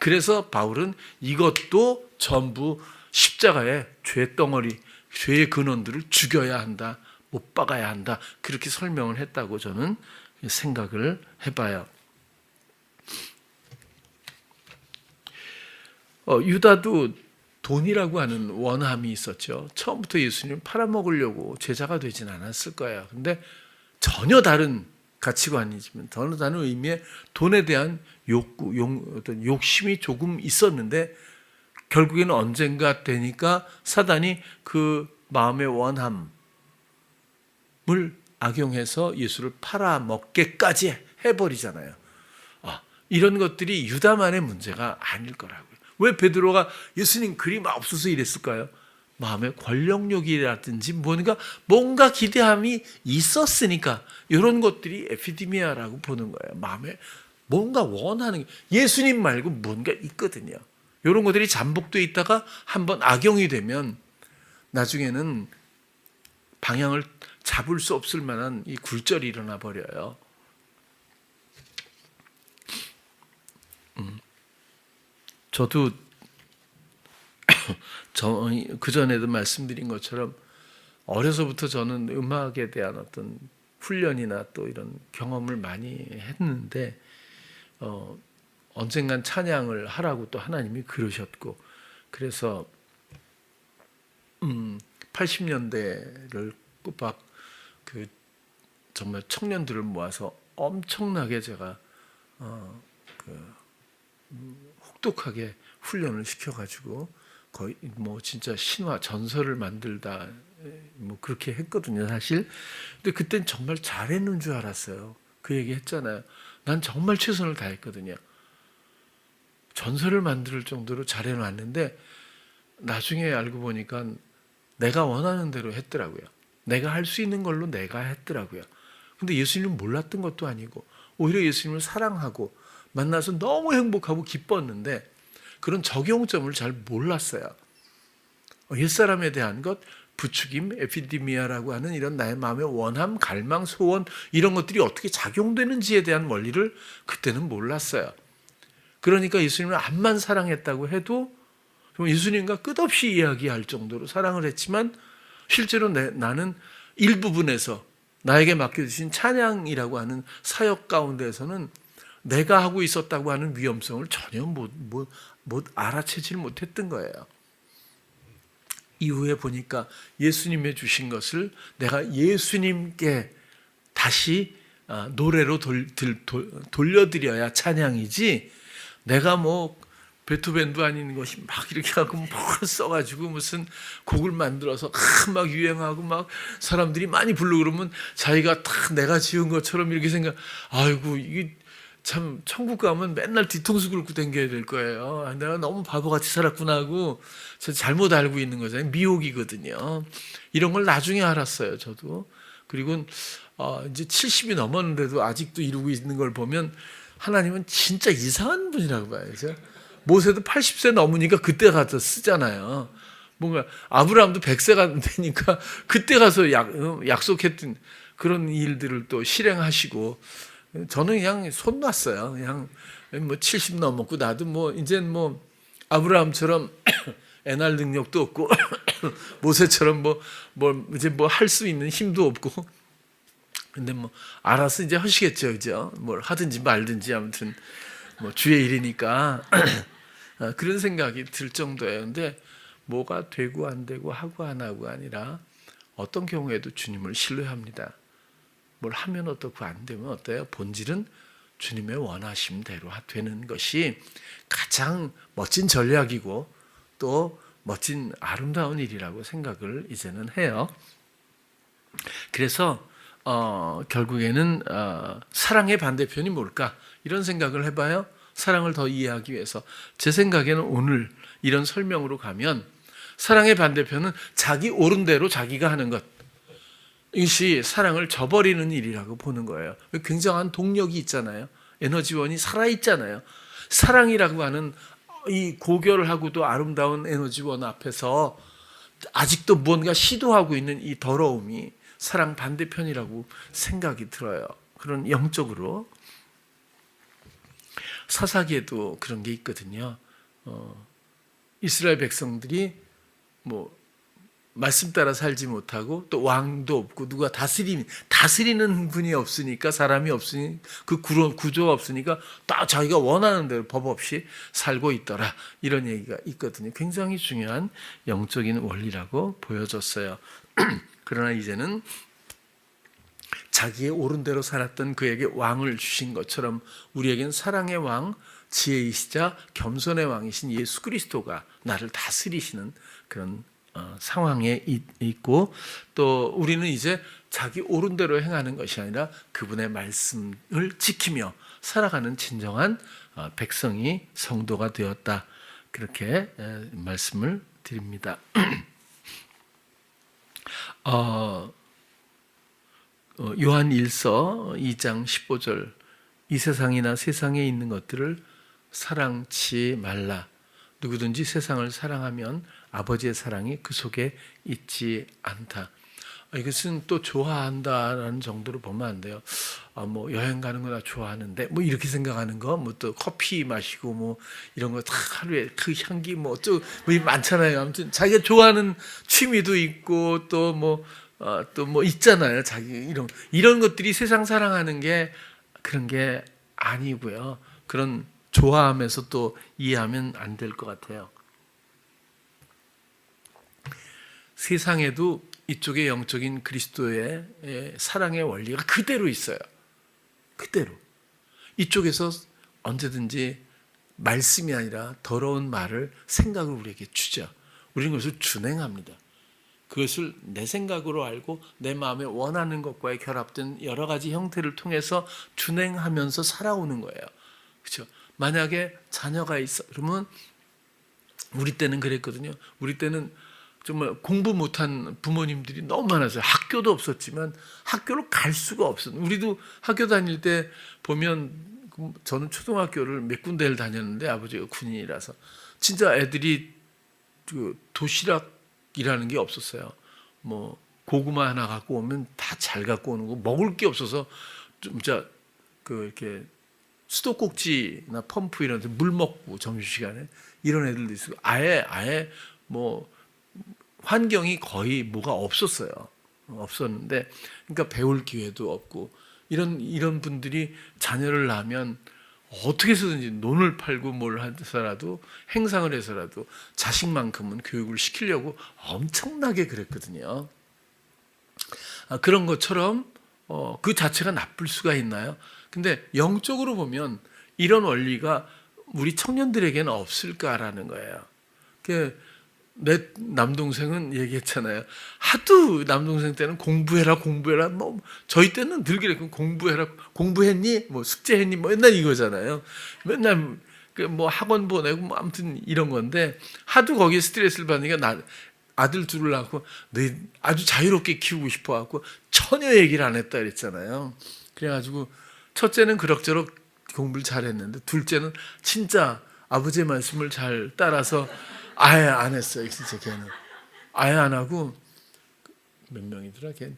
그래서 바울은 이것도 전부 십자가의 죄 덩어리, 죄의 근원들을 죽여야 한다, 못 박아야 한다, 그렇게 설명을 했다고 저는 생각을 해봐요. 유다도 돈이라고 하는 원함이 있었죠. 처음부터 예수님을 팔아먹으려고 제자가 되진 않았을 거예요. 근데 전혀 다른 가치관이지만 전혀 다른 의미의 돈에 대한 욕구, 어떤 욕심이 조금 있었는데 결국에는 언젠가 되니까 사단이 그 마음의 원함을 악용해서 예수를 팔아먹게까지 해버리잖아요. 이런 것들이 유다만의 문제가 아닐 거라고요. 왜 베드로가 예수님 그림 없어서 이랬을까요? 마음의 권력욕이라든지 뭔가 기대함이 있었으니까 이런 것들이 에피디미아라고 보는 거예요. 마음에 뭔가 원하는 예수님 말고 뭔가 있거든요. 이런 것들이 잠복되어 있다가 한번 악용이 되면 나중에는 방향을 잡을 수 없을 만한 이 굴절이 일어나 버려요. 저도 그전에도 말씀드린 것처럼 어려서부터 저는 음악에 대한 어떤 훈련이나 또 이런 경험을 많이 했는데 언젠간 찬양을 하라고 또 하나님이 그러셨고, 그래서 80년대를 꼬박 그 정말 청년들을 모아서 엄청나게 제가 혹독하게 훈련을 시켜가지고 거의 뭐 진짜 신화 전설을 만들다 뭐 그렇게 했거든요, 사실. 근데 그땐 정말 잘했는 줄 알았어요. 그 얘기 했잖아요. 난 정말 최선을 다했거든요. 전설을 만들 정도로 잘해놨는데 나중에 알고 보니까 내가 원하는 대로 했더라고요. 내가 할 수 있는 걸로 내가 했더라고요. 근데 예수님을 몰랐던 것도 아니고 오히려 예수님을 사랑하고 만나서 너무 행복하고 기뻤는데 그런 적용점을 잘 몰랐어요. 옛사람에 대한 것, 부추김, 에피디미아라고 하는 이런 나의 마음의 원함, 갈망, 소원 이런 것들이 어떻게 작용되는지에 대한 원리를 그때는 몰랐어요. 그러니까 예수님을 암만 사랑했다고 해도 예수님과 끝없이 이야기할 정도로 사랑을 했지만 실제로 나는 일부분에서 나에게 맡겨주신 찬양이라고 하는 사역 가운데에서는 내가 하고 있었다고 하는 위험성을 전혀 못 알아채질 못했던 거예요. 이후에 보니까 예수님의 주신 것을 내가 예수님께 다시 노래로 돌려드려야 찬양이지, 내가 뭐 베토벤도 아닌 것이 막 이렇게 하고 뭘 써가지고 무슨 곡을 만들어서 막 유행하고 막 사람들이 많이 부르고 그러면 자기가 다 내가 지은 것처럼 이렇게 아이고 이게 참 천국 가면 맨날 뒤통수 긁고 다녀야 될 거예요. 내가 너무 바보같이 살았구나 하고 잘못 알고 있는 거잖아요. 미혹이거든요. 이런 걸 나중에 알았어요, 저도. 그리고 이제 70이 넘었는데도 아직도 이루고 있는 걸 보면 하나님은 진짜 이상한 분이라고 봐야죠. 모세도 80세 넘으니까 그때 가서 쓰잖아요. 뭔가 아브라함도 100세가 되니까 그때 가서 약속했던 그런 일들을 또 실행하시고, 저는 그냥 손 놨어요. 그냥 뭐 70 넘었고 나도 뭐 이제 뭐 아브라함처럼 애날 능력도 없고 모세처럼 이제 뭐 할 수 있는 힘도 없고, 근데 뭐 알아서 이제 하시겠죠, 그죠? 뭘 하든지 말든지 아무튼 뭐 주의 일이니까 그런 생각이 들 정도예요. 근데 뭐가 되고 안 되고 하고 안 하고 아니라 어떤 경우에도 주님을 신뢰합니다. 뭘 하면 어떻고 안 되면 어때요? 본질은 주님의 원하심대로 되는 것이 가장 멋진 전략이고 또 멋진 아름다운 일이라고 생각을 이제는 해요. 그래서 결국에는 사랑의 반대편이 뭘까? 이런 생각을 해봐요. 사랑을 더 이해하기 위해서 제 생각에는 오늘 이런 설명으로 가면 사랑의 반대편은 자기 옳은 대로 자기가 하는 것, 이것이 사랑을 저버리는 일이라고 보는 거예요. 굉장한 동력이 있잖아요. 에너지원이 살아있잖아요. 사랑이라고 하는 이 고결하고도 아름다운 에너지원 앞에서 아직도 뭔가 시도하고 있는 이 더러움이 사랑 반대편이라고 생각이 들어요. 그런 영적으로. 사사기에도 그런 게 있거든요. 이스라엘 백성들이 뭐 말씀 따라 살지 못하고 또 왕도 없고 누가 다스리는 분이 없으니까, 사람이 없으니 그 구조가 없으니까 딱 자기가 원하는 대로 법 없이 살고 있더라, 이런 얘기가 있거든요. 굉장히 중요한 영적인 원리라고 보여졌어요. 그러나 이제는 자기의 옳은 대로 살았던 그에게 왕을 주신 것처럼 우리에겐 사랑의 왕, 지혜이시자 겸손의 왕이신 예수 그리스도가 나를 다스리시는 그런 상황에 있고, 또 우리는 이제 자기 옳은 대로 행하는 것이 아니라 그분의 말씀을 지키며 살아가는 진정한 백성이, 성도가 되었다, 그렇게 말씀을 드립니다. 요한 1서 2장 15절, 이 세상이나 세상에 있는 것들을 사랑치 말라. 누구든지 세상을 사랑하면 아버지의 사랑이 그 속에 있지 않다. 이것은 또 좋아한다라는 정도로 보면 안 돼요. 뭐 여행 가는 거나 좋아하는데 뭐 이렇게 생각하는 거, 뭐 또 커피 마시고 뭐 이런 거 다 하루에 그 향기 뭐 많잖아요. 아무튼 자기가 좋아하는 취미도 있고 또 뭐 있잖아요. 자기 이런 것들이 세상 사랑하는 게 그런 게 아니고요. 그런 좋아하면서 또 이해하면 안 될 것 같아요. 세상에도 이쪽의 영적인 그리스도의 사랑의 원리가 그대로 있어요. 그대로. 이쪽에서 언제든지 말씀이 아니라 더러운 말을, 생각을 우리에게 주죠. 우리는 그것을 준행합니다. 그것을 내 생각으로 알고 내 마음에 원하는 것과의 결합된 여러 가지 형태를 통해서 준행하면서 살아오는 거예요. 그렇죠? 만약에 자녀가 있어, 그러면 우리 때는 그랬거든요. 우리 때는 정말 공부 못한 부모님들이 너무 많았어요. 학교도 없었지만 학교를 갈 수가 없었어요. 우리도 학교 다닐 때 보면, 저는 초등학교를 몇 군데를 다녔는데 아버지가 군인이라서 진짜 애들이 그 도시락이라는 게 없었어요. 뭐 고구마 하나 갖고 오면 다 잘 갖고 오는 거, 먹을 게 없어서 진짜 그 이렇게 수도꼭지나 펌프 이런 데 물 먹고 점심시간에 이런 애들도 있고, 아예 뭐 환경이 거의 뭐가 없었는데, 그러니까 배울 기회도 없고, 이런 분들이 자녀를 낳으면 어떻게 해서든지 논을 팔고 뭘 해서라도, 행상을 해서라도 자식만큼은 교육을 시키려고 엄청나게 그랬거든요. 그런 것처럼 그 자체가 나쁠 수가 있나요? 근데 영적으로 보면 이런 원리가 우리 청년들에게는 없을까라는 거예요. 내 남동생은 얘기했잖아요. 하도 남동생 때는 공부해라. 뭐 저희 때는 늘 그랬고, 공부해라. 공부했니? 뭐 숙제했니? 뭐 맨날 이거잖아요. 맨날 뭐 학원 보내고 뭐 아무튼 이런 건데, 하도 거기에 스트레스를 받으니까 아들 둘을 낳고 아주 자유롭게 키우고 싶어 갖고 처녀 얘기를 안 했다 그랬잖아요. 그래가지고 첫째는 그럭저럭 공부를 잘했는데, 둘째는 진짜 아버지의 말씀을 잘 따라서 아예 안 했어요. 진짜 걔는 아예 안 하고, 몇 명이더라 걔.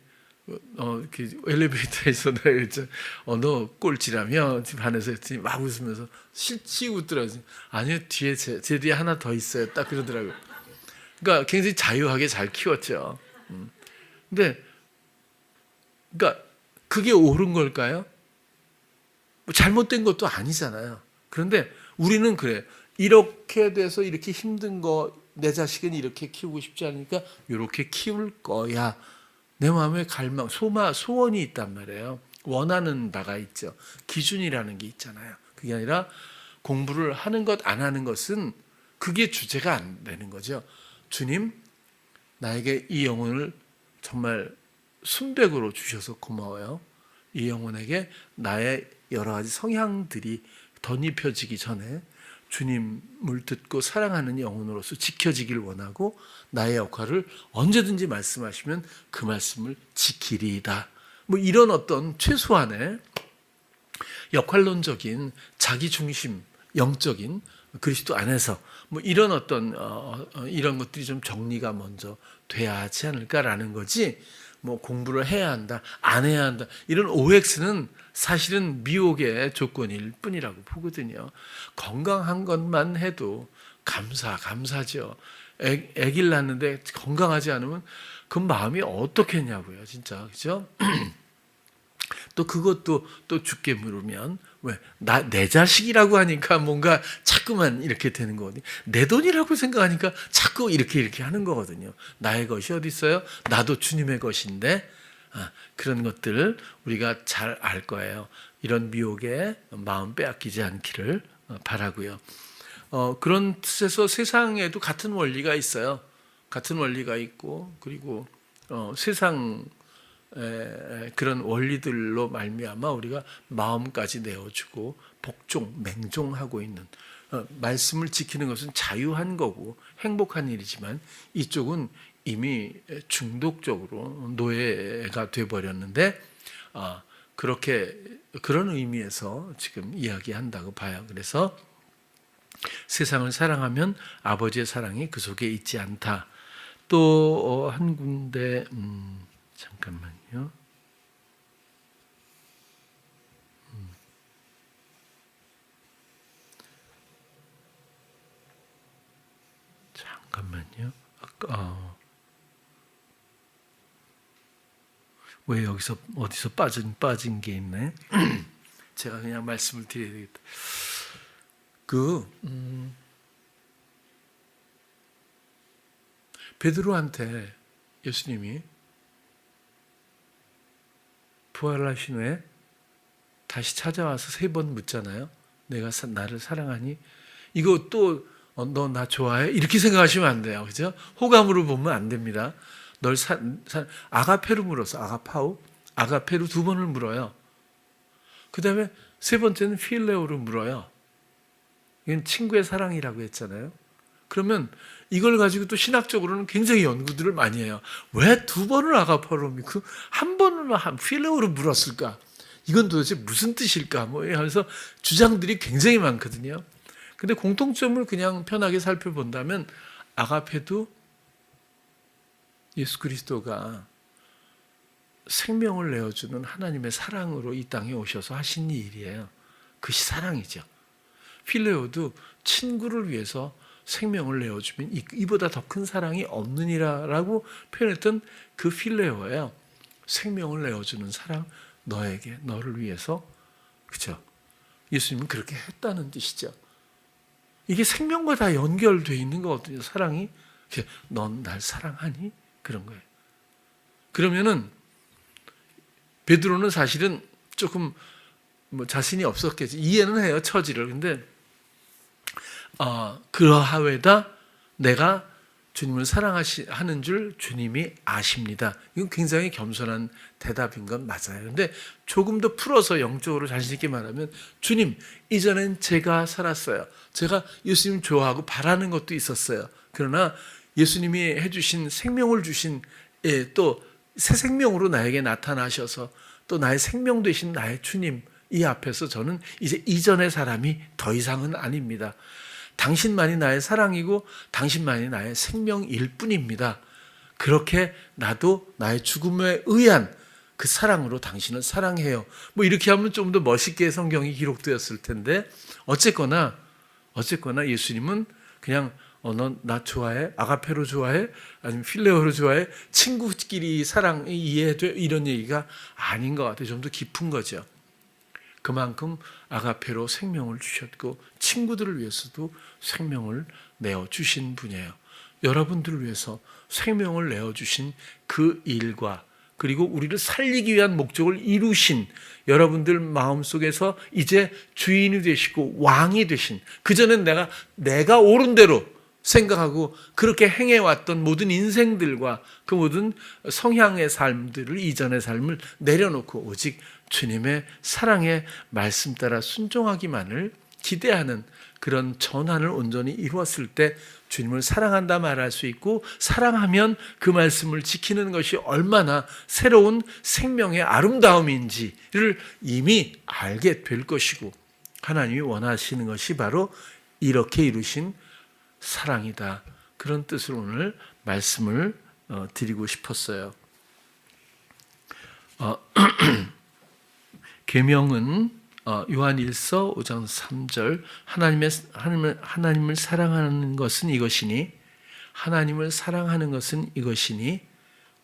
엘리베이터에서 내가 그랬죠. 너 꼴찌라며 반에서 했더니 막 웃으면서 실치 웃더라고요. 아니요, 뒤에 제 뒤에 하나 더 있어요. 딱 그러더라고요. 그러니까 굉장히 자유하게 잘 키웠죠. 근데 그러니까 그게 옳은 걸까요? 뭐 잘못된 것도 아니잖아요. 그런데 우리는 그래. 이렇게 돼서 이렇게 힘든 거, 내 자식은 이렇게 키우고 싶지 않으니까 이렇게 키울 거야. 내 마음에 갈망, 소원이 있단 말이에요. 원하는 바가 있죠. 기준이라는 게 있잖아요. 그게 아니라 공부를 하는 것, 안 하는 것은 그게 주제가 안 되는 거죠. 주님, 나에게 이 영혼을 정말 순백으로 주셔서 고마워요. 이 영혼에게 나의 여러 가지 성향들이 덧입혀지기 전에 주님을 듣고 사랑하는 영혼으로서 지켜지길 원하고, 나의 역할을 언제든지 말씀하시면 그 말씀을 지키리이다. 뭐 이런 어떤 최소한의 역할론적인 자기중심, 영적인 그리스도 안에서 뭐 이런 어떤 이런 것들이 좀 정리가 먼저 돼야 하지 않을까라는 거지, 뭐 공부를 해야 한다, 안 해야 한다, 이런 OX는 사실은 미혹의 조건일 뿐이라고 보거든요. 건강한 것만 해도 감사죠. 아기를 낳는데 건강하지 않으면 그 마음이 어떻겠냐고요, 진짜. 그죠? 또 그것도 또 주께 물으면, 왜? 내 자식이라고 하니까 뭔가 자꾸만 이렇게 되는 거거든요. 내 돈이라고 생각하니까 자꾸 이렇게 하는 거거든요. 나의 것이 어디 있어요? 나도 주님의 것인데. 그런 것들 우리가 잘 알 거예요. 이런 미혹에 마음 빼앗기지 않기를 바라고요. 그런 뜻에서 세상에도 같은 원리가 있어요. 같은 원리가 있고, 그리고 세상 그런 원리들로 말미암아 우리가 마음까지 내어주고 복종, 맹종하고 있는, 말씀을 지키는 것은 자유한 거고 행복한 일이지만 이쪽은 이미 중독적으로 노예가 돼버렸는데, 그렇게 그런 의미에서 지금 이야기한다고 봐요. 그래서 세상을 사랑하면 아버지의 사랑이 그 속에 있지 않다. 또 한 군데 잠깐만요. 잠깐만요. 왜 여기서 어디서 빠진 게 있네. 제가 그냥 말씀을 드려야 되겠다. 베드로한테 예수님이 부활하신 후에 다시 찾아와서 3번 묻잖아요. 내가 나를 사랑하니? 이거 또 너 나 좋아해? 이렇게 생각하시면 안 돼요. 그죠? 호감으로 보면 안 됩니다. 널 아가페로 물었어. 아가페로 2번을 물어요. 그 다음에 3번째는 필레오로 물어요. 이건 친구의 사랑이라고 했잖아요. 그러면 이걸 가지고 또 신학적으로는 굉장히 연구들을 많이 해요. 왜 2번을 아가파로 믿고 1번을 필레오로 물었을까? 이건 도대체 무슨 뜻일까? 뭐 하면서 주장들이 굉장히 많거든요. 근데 공통점을 그냥 편하게 살펴본다면 아가페도 예수 그리스도가 생명을 내어주는 하나님의 사랑으로 이 땅에 오셔서 하신 일이에요. 그것이 사랑이죠. 필레오도 친구를 위해서 생명을 내어주면 이보다 더 큰 사랑이 없느니라라고 표현했던 그 필레오예요. 생명을 내어주는 사랑, 너를 위해서. 그렇죠? 예수님은 그렇게 했다는 뜻이죠. 이게 생명과 다 연결되어 있는 거거든요. 사랑이. 넌 날 사랑하니? 그런 거예요. 그러면은 베드로는 사실은 조금 자신이 없었겠지. 이해는 해요, 처지를. 근데 그러하외다 내가 주님을 사랑하는 줄 주님이 아십니다. 이건 굉장히 겸손한 대답인 건 맞아요. 근데 조금 더 풀어서 영적으로 자신 있게 말하면, 주님, 이전엔 제가 살았어요. 제가 예수님 좋아하고 바라는 것도 있었어요. 그러나 예수님이 해주신 생명을 주신 또 새 생명으로 나에게 나타나셔서 또 나의 생명 되신 나의 주님, 이 앞에서 저는 이제 이전의 사람이 더 이상은 아닙니다. 당신만이 나의 사랑이고 당신만이 나의 생명일 뿐입니다. 그렇게 나도 나의 죽음에 의한 그 사랑으로 당신을 사랑해요. 뭐 이렇게 하면 좀 더 멋있게 성경이 기록되었을 텐데, 어쨌거나 예수님은 그냥 넌 나 좋아해? 아가페로 좋아해? 아니면 필레오로 좋아해? 친구끼리 사랑이 이해돼? 이런 얘기가 아닌 것 같아요. 좀 더 깊은 거죠. 그만큼 아가페로 생명을 주셨고 친구들을 위해서도 생명을 내어주신 분이에요. 여러분들을 위해서 생명을 내어주신 그 일과, 그리고 우리를 살리기 위한 목적을 이루신, 여러분들 마음속에서 이제 주인이 되시고 왕이 되신, 그전엔 내가 옳은 대로 생각하고 그렇게 행해왔던 모든 인생들과 그 모든 성향의 삶들을, 이전의 삶을 내려놓고 오직 주님의 사랑의 말씀 따라 순종하기만을 기대하는 그런 전환을 온전히 이루었을 때 주님을 사랑한다 말할 수 있고, 사랑하면 그 말씀을 지키는 것이 얼마나 새로운 생명의 아름다움인지를 이미 알게 될 것이고, 하나님이 원하시는 것이 바로 이렇게 이루신 사랑이다. 그런 뜻으로 오늘 말씀을 드리고 싶었어요. 계명은 요한일서 5장 3절 하나님을 사랑하는 것은 이것이니 하나님을 사랑하는 것은 이것이니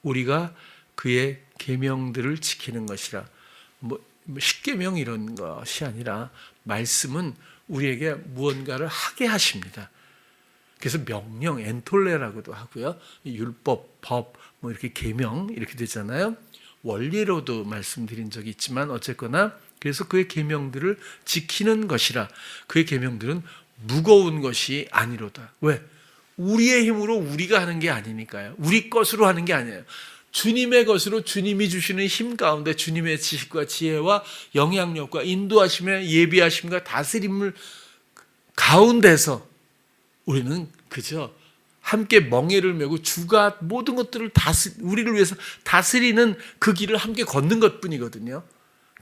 우리가 그의 계명들을 지키는 것이라. 뭐 십계명 이런 것이 아니라 말씀은 우리에게 무언가를 하게 하십니다. 그래서 명령, 엔톨레라고도 하고요. 율법, 법, 뭐 이렇게 계명 이렇게 되잖아요. 원리로도 말씀드린 적이 있지만 어쨌거나 그래서 그의 계명들을 지키는 것이라. 그의 계명들은 무거운 것이 아니로다. 왜? 우리의 힘으로 우리가 하는 게 아니니까요. 우리 것으로 하는 게 아니에요. 주님의 것으로 주님이 주시는 힘 가운데 주님의 지식과 지혜와 영향력과 인도하심에 예비하심과 다스림을 가운데서 우리는 그저 함께 멍에를 메고 주가 모든 것들을 우리를 위해서 다스리는 그 길을 함께 걷는 것뿐이거든요.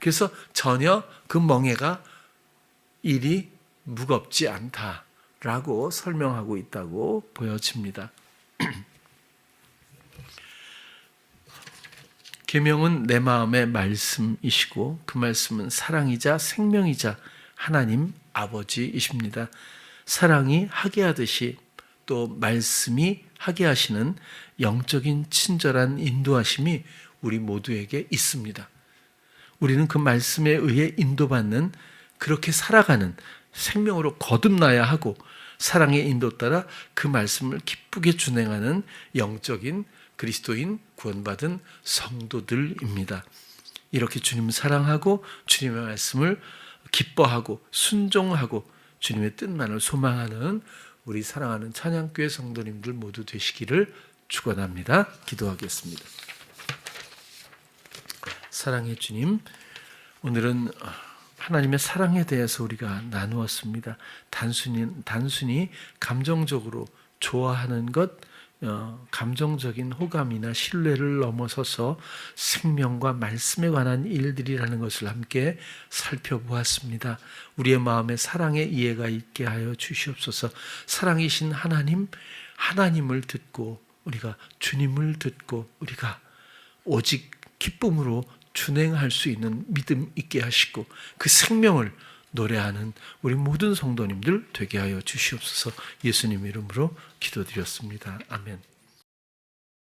그래서 전혀 그 멍에가 일이 무겁지 않다라고 설명하고 있다고 보여집니다. 계명은 내 마음의 말씀이시고 그 말씀은 사랑이자 생명이자 하나님 아버지이십니다. 사랑이 하게 하듯이 또 말씀이 하게 하시는 영적인 친절한 인도하심이 우리 모두에게 있습니다. 우리는 그 말씀에 의해 인도받는 그렇게 살아가는 생명으로 거듭나야 하고 사랑의 인도 따라 그 말씀을 기쁘게 준행하는 영적인 그리스도인 구원받은 성도들입니다. 이렇게 주님을 사랑하고 주님의 말씀을 기뻐하고 순종하고 주님의 뜻만을 소망하는 우리 사랑하는 찬양교회 성도님들 모두 되시기를 축원합니다. 기도하겠습니다. 사랑의 주님, 오늘은 하나님의 사랑에 대해서 우리가 나누었습니다. 단순히 감정적으로 좋아하는 것, 감정적인 호감이나 신뢰를 넘어서서 생명과 말씀에 관한 일들이라는 것을 함께 살펴보았습니다. 우리의 마음에 사랑의 이해가 있게 하여 주시옵소서. 사랑이신 하나님을 듣고 우리가 주님을 듣고 우리가 오직 기쁨으로 준행할 수 있는 믿음 있게 하시고 그 생명을 노래하는 우리 모든 성도님들 되게 하여 주시옵소서. 예수님 이름으로 기도드렸습니다. 아멘.